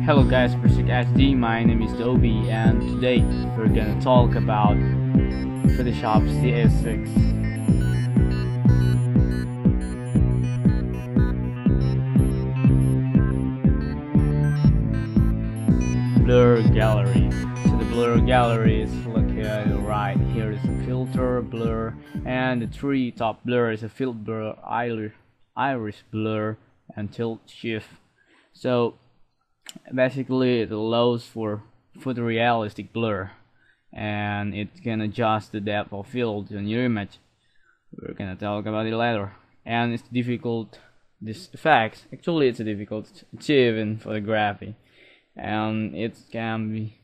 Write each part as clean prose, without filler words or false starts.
Hello guys, BlueStreakHD, my name is Dobby, and today we're gonna talk about Photoshop CS6. Blur gallery. So the blur gallery is located right here. Is a filter, blur, and the three top blur is a field blur, iris blur, and tilt shift. So basically it allows for photorealistic blur, and it can adjust the depth of field on your image. We're gonna talk about it later. And it's difficult, this effect actually it's difficult to achieve in photography, and it can be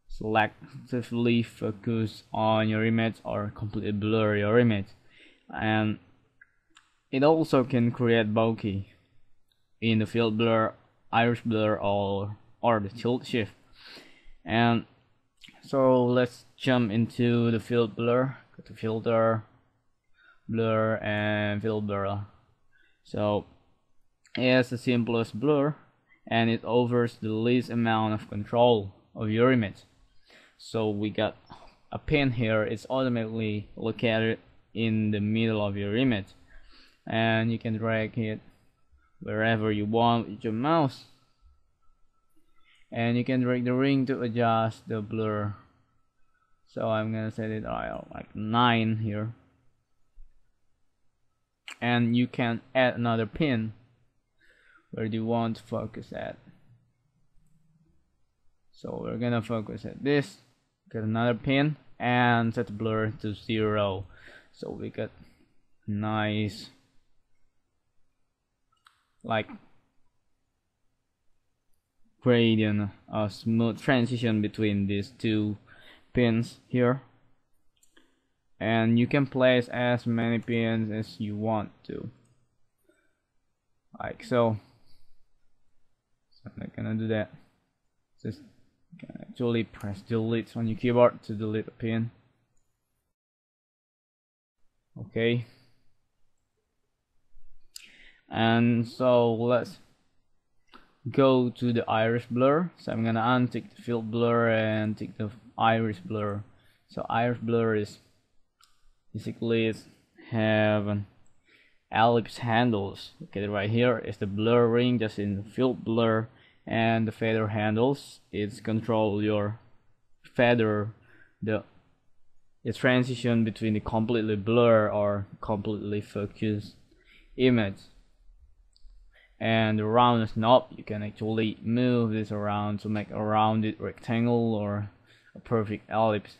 selectively focused on your image or completely blur your image. And it also can create bokeh in the field blur, iris blur, or the tilt shift. And so let's jump into the field blur. Go to filter, blur, and field blur. So it's the simplest blur, and it offers the least amount of control of your image. So we got a pin here. It's automatically located in the middle of your image, and you can drag it wherever you want with your mouse, and you can drag the ring to adjust the blur. So I'm gonna set it like 9 here, and you can add another pin where do you want to focus at. So we're gonna focus at this, get another pin, and set the blur to 0. So we got nice like gradient, a smooth transition between these two pins here, and you can place as many pins as you want to, like so. So I'm not gonna do that. Just actually press delete on your keyboard to delete a pin. Okay, and so let's go to the iris blur. So I'm gonna untick the field blur and tick the iris blur. So iris blur is basically have an ellipse handles. Okay, right here is the blur ring just in the field blur, and the feather handles it's control your feather, the transition between the completely blur or completely focused image. And the roundness knob, you can actually move this around to make a rounded rectangle or a perfect ellipse.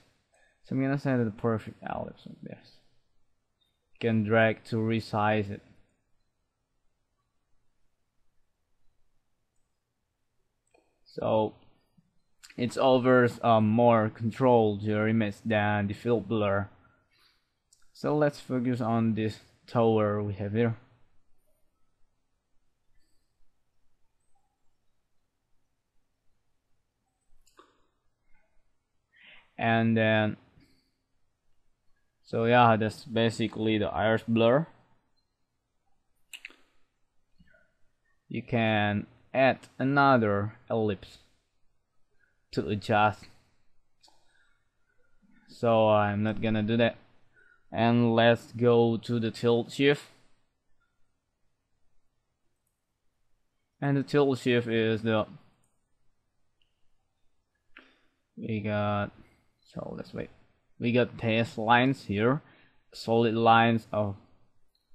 So I'm gonna set it a perfect ellipse like this. You can drag to resize it. So it offers more control to your image than the field blur. So let's focus on this tower we have here. And then so yeah, that's basically the iris blur. You can add another ellipse to adjust, so I'm not gonna do that. And let's go to the tilt shift. And the tilt shift is the so let's wait. We got test lines here, solid lines of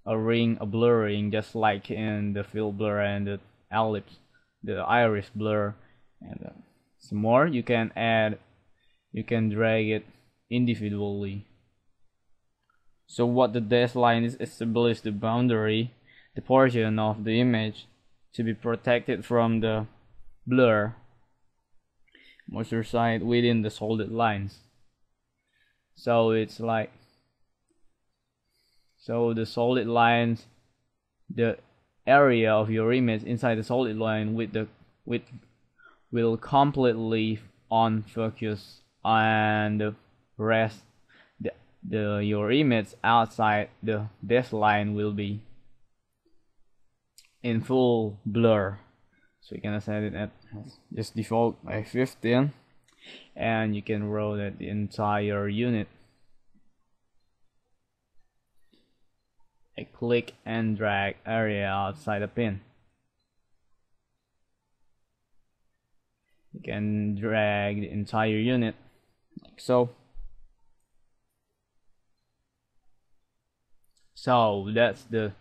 a ring, a blurring, just like in the field blur and the ellipse, the iris blur. And some more you can add, you can drag it individually. So what the dashed line is, establishes the boundary, the portion of the image to be protected from the blur, most reside within the solid lines. So it's like, so the solid lines, the area of your image inside the solid line will completely on focus, and the rest, your image outside the dashed line will be in full blur. So you're gonna set it at just default by 15, and you can rotate the entire unit. A click and drag area outside the pin. You can drag the entire unit like so. So that's the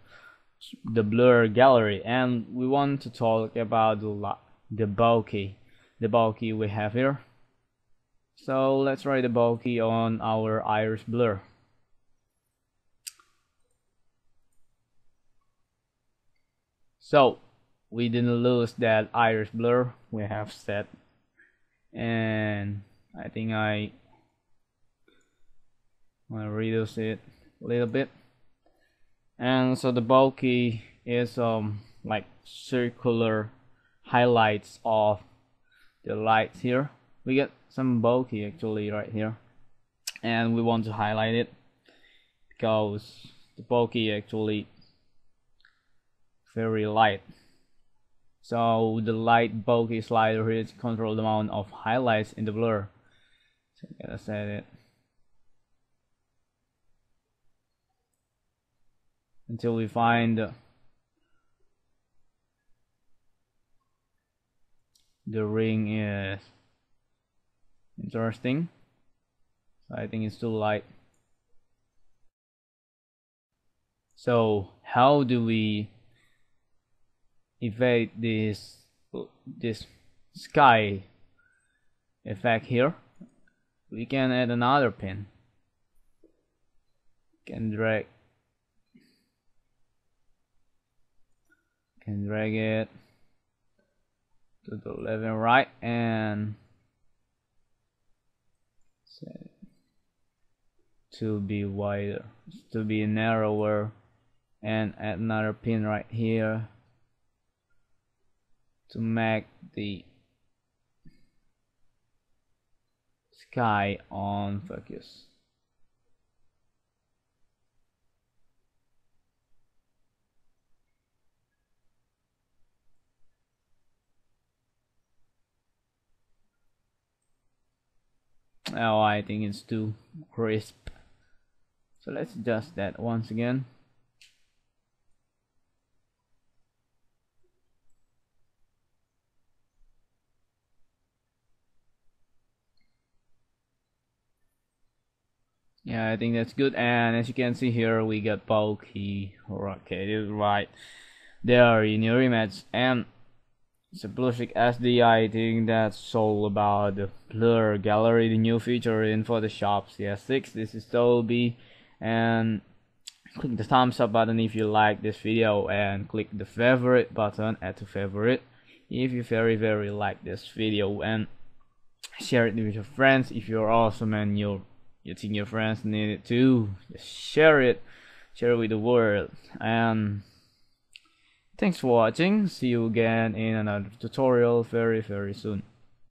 blur gallery, and we want to talk about the bokeh we have here. So let's write the bokeh on our iris blur. So we didn't lose that iris blur we have set, and I think I want to reduce it a little bit. And so the bokeh is like circular highlights of the lights here. We get some bokeh actually right here, and we want to highlight it because the bokeh actually very light. So the light bokeh slider here control the amount of highlights in the blur. So I'm gonna set it until we find the ring is interesting. So I think it's too light. So how do we evade this sky effect here? We can add another pin. Can drag it to the left and right, and set it to be wider, to be narrower, and add another pin right here to make the sky on focus. Oh, I think it's too crisp. So let's adjust that once again. Yeah, I think that's good. And as you can see here, we got bokeh rotated right there in your image. And it's a BlueStreakHD. I think that's all about the blur gallery, the new feature in Photoshop CS6. This is Toby, and click the thumbs up button if you like this video, and click the favorite button, add to favorite if you very like this video, and share it with your friends if you're awesome and you think your friends need it too. Just share it with the world. And thanks for watching. See you again in another tutorial very soon.